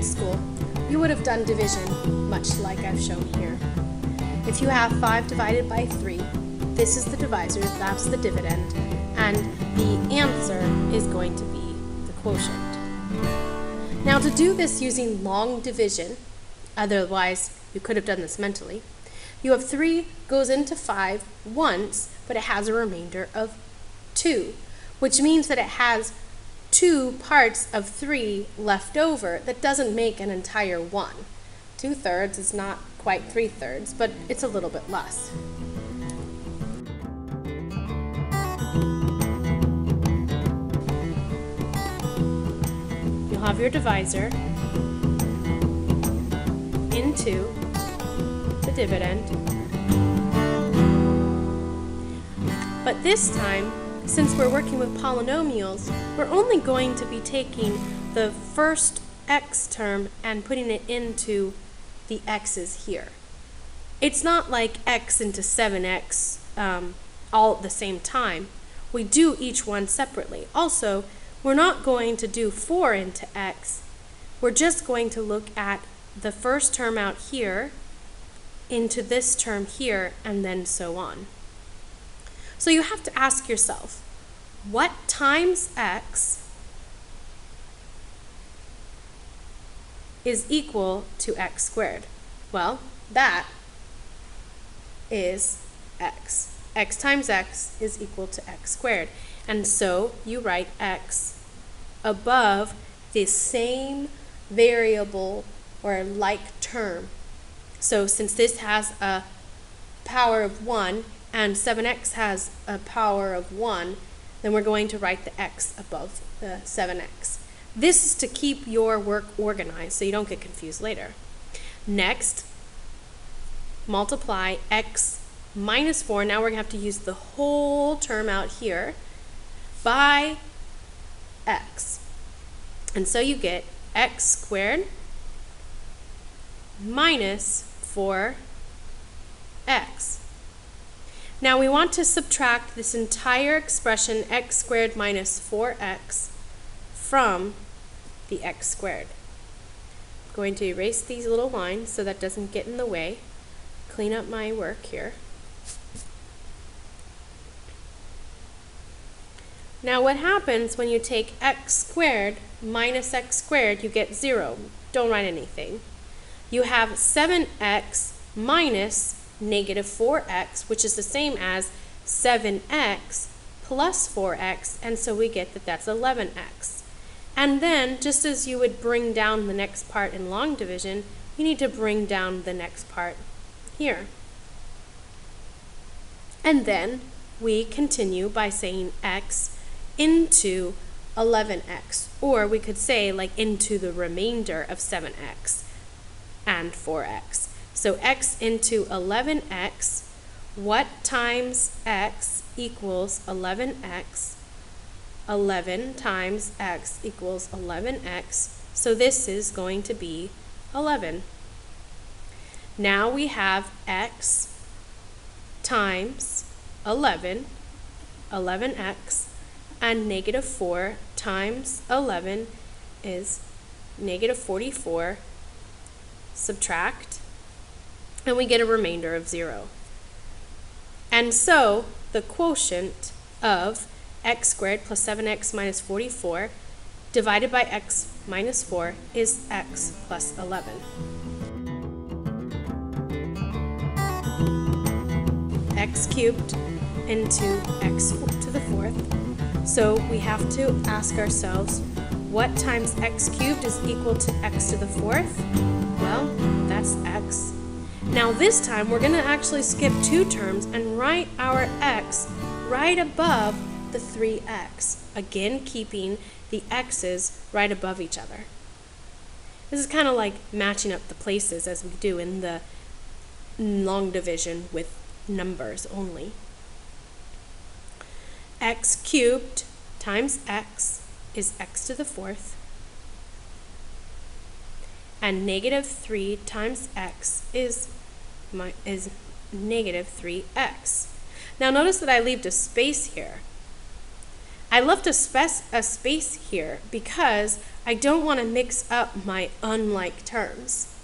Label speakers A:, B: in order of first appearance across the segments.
A: elementary school, you would have done division much like I've shown here. If you have 5 divided by 3, this is the divisor, that's the dividend, and the answer is going to be the quotient. Now to do this using long division, otherwise you could have done this mentally, you have 3 goes into 5 once, but it has a remainder of 2, which means that it has 2 parts of 3 left over that doesn't make an entire 1. 2/3 is not quite 3/3, but it's a little bit less. You'll have your divisor into the dividend. But this time, since we're working with polynomials, we're only going to be taking the first x term and putting it into the x's here. It's not like x into 7x all at the same time. We do each one separately. Also, we're not going to do 4 into x. We're just going to look at the first term out here into this term here and then so on. So you have to ask yourself, what times x is equal to x squared? Well, that is x. X times x is equal to x squared. And so you write x above the same variable or like term. So since this has a power of 1 and 7x has a power of 1, then we're going to write the x above the 7x. This is to keep your work organized so you don't get confused later. Next, multiply x minus 4. Now we're going to have to use the whole term out here by x. And so you get x squared minus 4x. Now we want to subtract this entire expression x squared minus 4x from the x squared. I'm going to erase these little lines so that doesn't get in the way. Clean up my work here. Now what happens when you take x squared minus x squared, you get 0. Don't write anything. You have 7x minus negative 4x, which is the same as 7x plus 4x, and so we get that that's 11x. And then, just as you would bring down the next part in long division, you need to bring down the next part here. And then we continue by saying x into 11x, or we could say like into the remainder of 7x and 4x. So x into 11x, what times x equals 11x? 11 times x equals 11x, so this is going to be 11. Now we have x times 11, 11x, and negative 4 times 11 is negative 44. Subtract, and we get a remainder of 0. And so the quotient of x squared plus 7x minus 44 divided by x minus 4 is x plus 11. X cubed into x to the 4th. So we have to ask ourselves, what times x cubed is equal to x to the 4th? Well, that's x. Now this time we're going to actually skip 2 terms and write our x right above the 3x. Again, keeping the x's right above each other. This is kind of like matching up the places as we do in the long division with numbers only. X cubed times x is x to the 4th. And negative 3 times x is negative 3x. Now notice that I leave a space here. I left a space here because I don't want to mix up my unlike terms.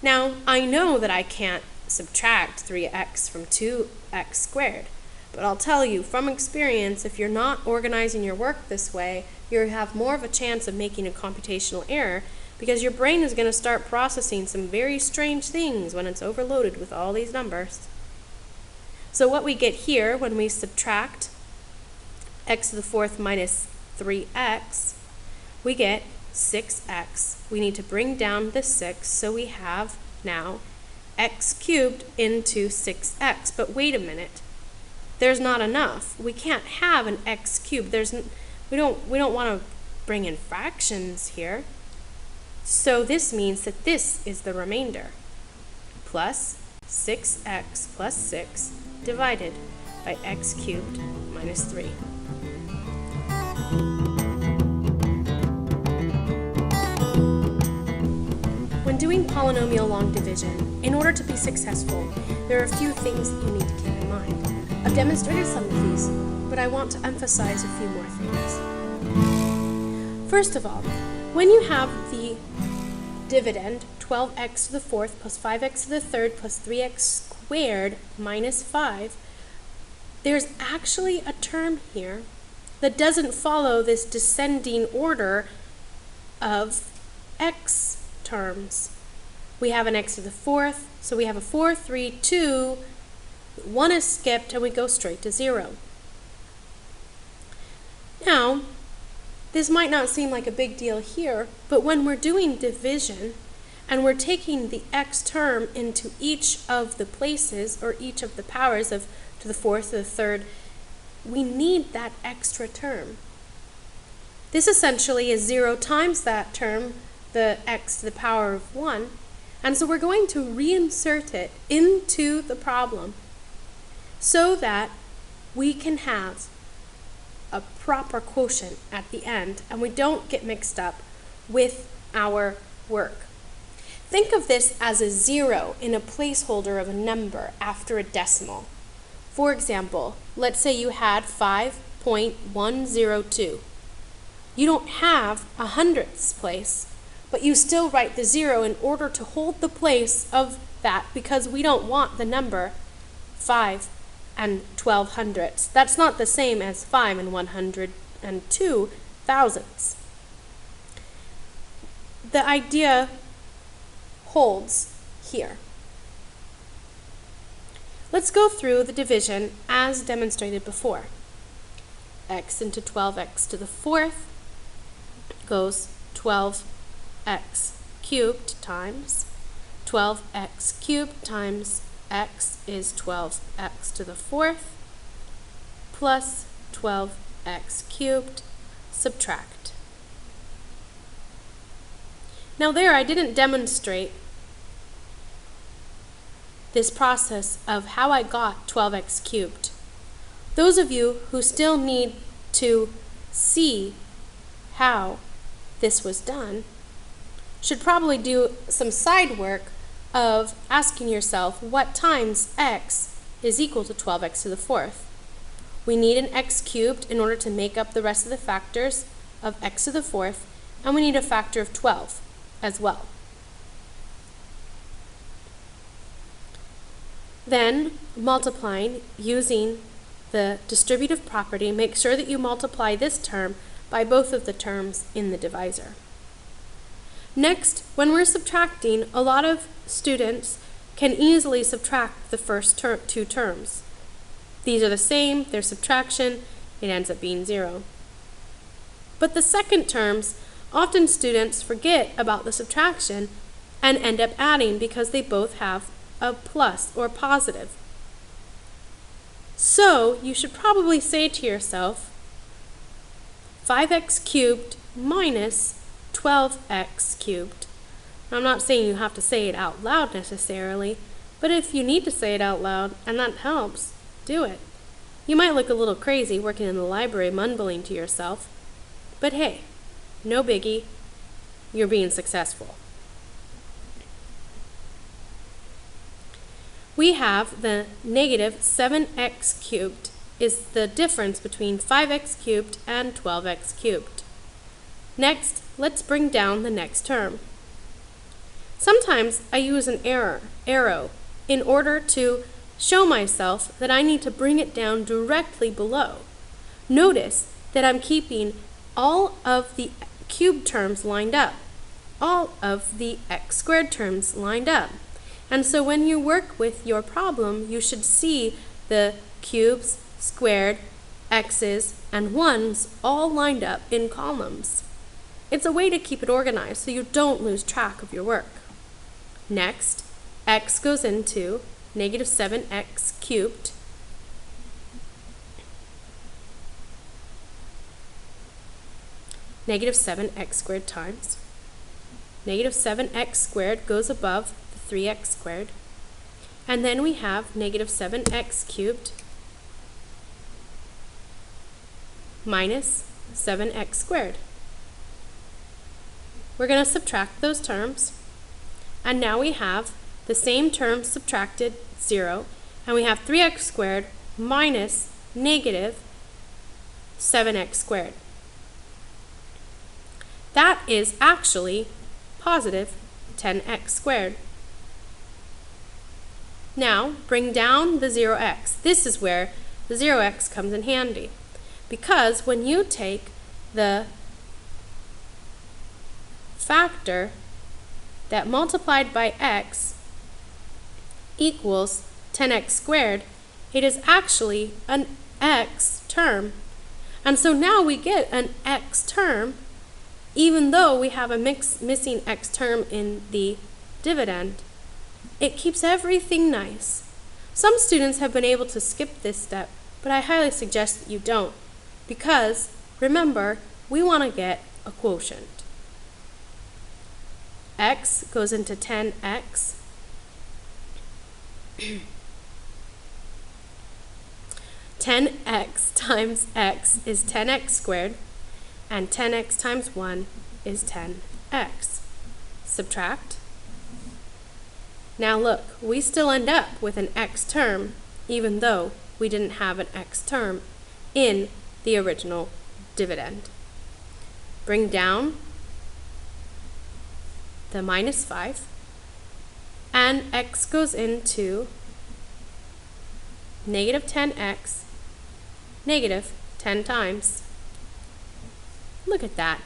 A: Now, I know that I can't subtract 3x from 2x squared, but I'll tell you from experience, if you're not organizing your work this way, you have more of a chance of making a computational error because your brain is going to start processing some very strange things when it's overloaded with all these numbers. So what we get here when we subtract x to the fourth minus 3x, we get 6x. We need to bring down the 6, so we have now x cubed into 6x. But wait a minute. There's not enough. We can't have an x cubed. We don't want to bring in fractions here. So this means that this is the remainder. Plus 6x plus 6 divided by x cubed minus 3. When doing polynomial long division, in order to be successful, there are a few things that you need to keep in mind. I've demonstrated some of these, but I want to emphasize a few more things. First of all, when you have the dividend 12x to the fourth plus 5x to the third plus 3x squared minus 5, there's actually a term here that doesn't follow this descending order of x terms. We have an x to the fourth, so we have a 4, 3, 2, 1 is skipped, and we go straight to 0. Now, this might not seem like a big deal here, but when we're doing division and we're taking the x term into each of the places or each of the powers of to the fourth to the third, we need that extra term. This essentially is 0 times that term, the x to the power of 1, and so we're going to reinsert it into the problem so that we can have a proper quotient at the end and we don't get mixed up with our work. Think of this as a 0 in a placeholder of a number after a decimal. For example, let's say you had 5.102. You don't have a hundredths place, but you still write the 0 in order to hold the place of that because we don't want the number 5 and 12 hundredths. That's not the same as 5 and 102 thousandths. The idea holds here. Let's go through the division as demonstrated before. X into 12x to the fourth goes 12x cubed times 12x cubed times x is 12x to the fourth plus 12x cubed, subtract. Now there I didn't demonstrate this process of how I got 12x cubed. Those of you who still need to see how this was done should probably do some side work of asking yourself what times x is equal to 12x to the fourth. We need an x cubed in order to make up the rest of the factors of x to the fourth, and we need a factor of 12 as well. Then, multiplying using the distributive property, make sure that you multiply this term by both of the terms in the divisor. Next, when we're subtracting, a lot of students can easily subtract the first two terms. These are the same, they're subtraction, it ends up being 0. But the second terms, often students forget about the subtraction and end up adding because they both have a plus or positive. So you should probably say to yourself 5x cubed minus 12x cubed. I'm not saying you have to say it out loud necessarily, but if you need to say it out loud and that helps, do it. You might look a little crazy working in the library mumbling to yourself, but hey, no biggie, you're being successful. We have the negative 7x cubed is the difference between 5x cubed and 12x cubed. Next, let's bring down the next term. Sometimes I use an arrow in order to show myself that I need to bring it down directly below. Notice that I'm keeping all of the cube terms lined up, all of the x squared terms lined up. And so when you work with your problem, you should see the cubes, squared, x's, and 1's all lined up in columns. It's a way to keep it organized so you don't lose track of your work. Next, x goes into negative 7x cubed negative 7x squared times negative 7x squared goes above the 3x squared, and then we have negative 7x cubed minus 7x squared. We're going to subtract those terms, and now we have the same term subtracted, 0, and we have 3x squared minus negative 7x squared. That is actually positive 10x squared. Now, bring down the 0x. This is where the 0x comes in handy, because when you take the factor that multiplied by x equals 10x squared, it is actually an x term. And so now we get an x term even though we have a missing x term in the dividend. It keeps everything nice. Some students have been able to skip this step, but I highly suggest that you don't, because remember, we want to get a quotient. X goes into 10x. 10x times x is 10x squared, and 10x times 1 is 10x. Subtract. Now look, we still end up with an x term, even though we didn't have an x term in the original dividend. Bring down the minus 5, and x goes into negative 10x, negative 10 times. Look at that.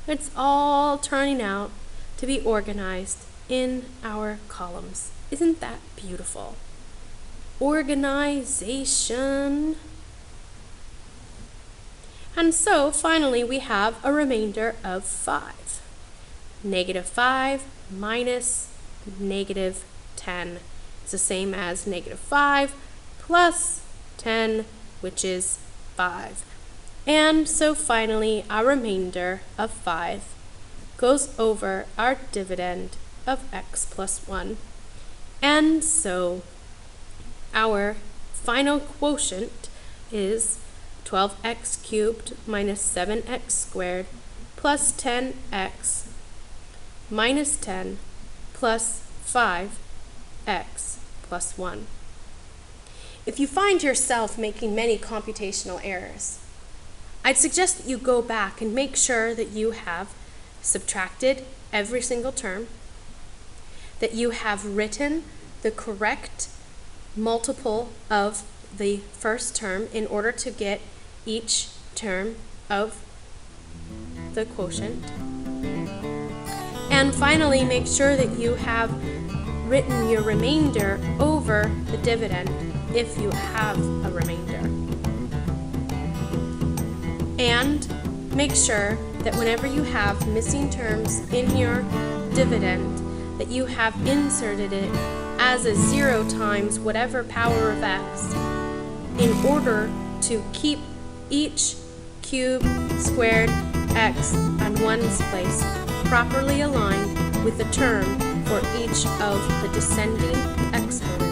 A: It's all turning out to be organized in our columns. Isn't that beautiful? Organization. And so finally we have a remainder of 5. Negative 5 minus negative 10 is the same as negative 5 plus 10, which is 5. And so finally our remainder of 5 goes over our dividend of x plus 1. And so our final quotient is 12x cubed minus 7x squared plus 10x minus 10 plus 5x plus 1. If you find yourself making many computational errors, I'd suggest that you go back and make sure that you have subtracted every single term, that you have written the correct multiple of the first term in order to get each term of the quotient, and finally make sure that you have written your remainder over the dividend if you have a remainder. And make sure that whenever you have missing terms in your dividend, that you have inserted it as a 0 times whatever power of x in order to keep each cube, squared, x, and 1's place properly aligned with the term for each of the descending exponents.